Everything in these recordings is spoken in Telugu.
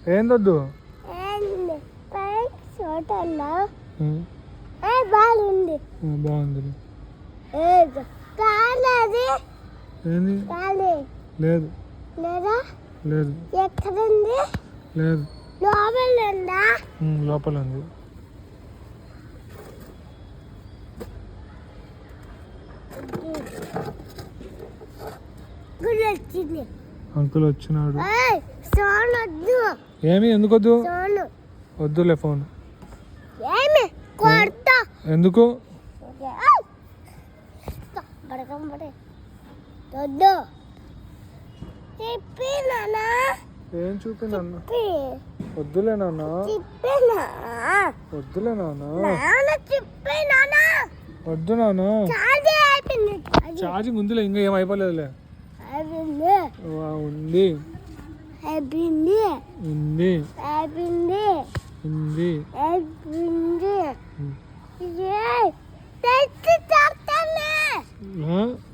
ఏందొద్దు బాగుంది బాగుంది ఏంది లేదు లేదా లేదు ఎక్కడుంది లేదు లోపల ఉందా లోపల ఉంది వచ్చింది అంకుల్ వచ్చినాడు సోను వద్దు ఏమి ఎందుకు వద్దు సోను వద్దులే ఫోన్ ఏమి కొడతా ఎందుకు వద్దు చెప్పి నాన్న ఏం చూపి నాన్న వద్దులే నాన్న చెప్పినా వద్దులే నాన్న చెప్పి నాన్న వద్దు నాన్న ఛార్జింగ్ అయిపోయింది ఛార్జింగ్ ఉందిలే ఇంకా ఏం అయిపోలేదులే అయిపోయింది ఉంది అయిపోయింది ఉంది అయిపోయింది ఉంది అయిపోయింది తెచ్చి చెప్తాను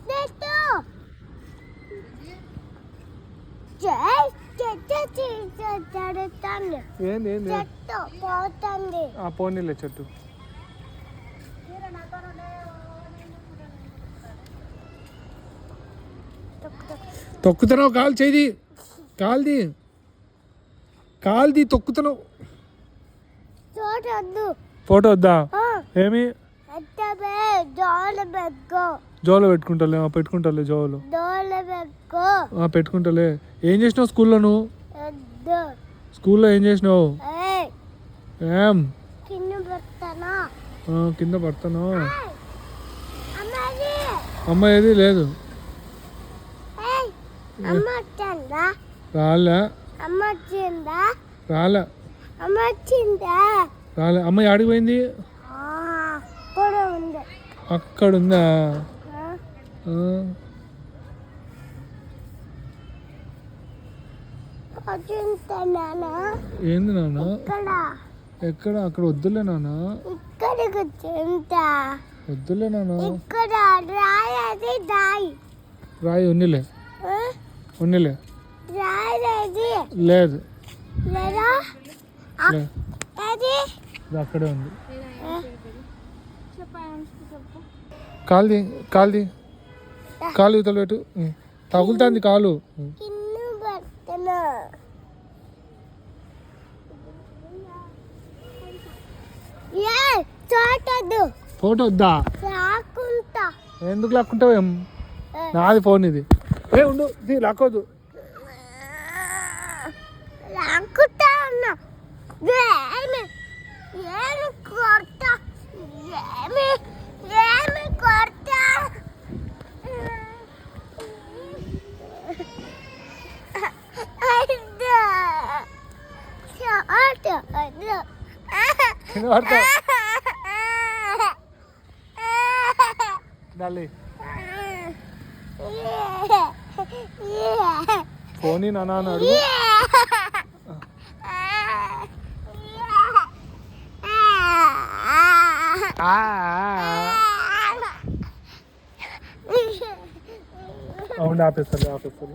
తెచ్చు చెడుతాను ఏంది ఏంది చెట్టు పోతుంది పోనీలే చెట్టు తొక్కుతున్నావు కాలు చేయి కాల్ది తొక్కుతున్నావు చూడొద్దు ఫోటో వద్దా ఏమి జోలో పెట్టుకుంటాలే పెట్టుకుంటాలే జోలు పెట్టుకుంటాలే ఏం చేసినావు స్కూల్లో నువ్వు స్కూల్లో ఏం చేసినావు ఏం కింద పడతాను అమ్మ ఏది లేదు రాలే రాలే రాలే అమ్మ యాడికి పోయింది అక్కడ ఉందా ఏంది నాన్న ఎక్కడ అక్కడ వద్దులే నాన్న వద్దులే నాన్న రాయి ఉన్నిలే లేదు అక్కడే ఉంది కాల్ది కాలు ఇవతల పెట్టు తగులుతుంది కాలు ఫోటో వద్దా ఎందుకు లాక్కుంటావు ఏం నాది ఫోన్ ఇది ఉండు లాక్కోద్దు ఫోన్ నాన్న అన్నాడు అవును ఆపేస్తాను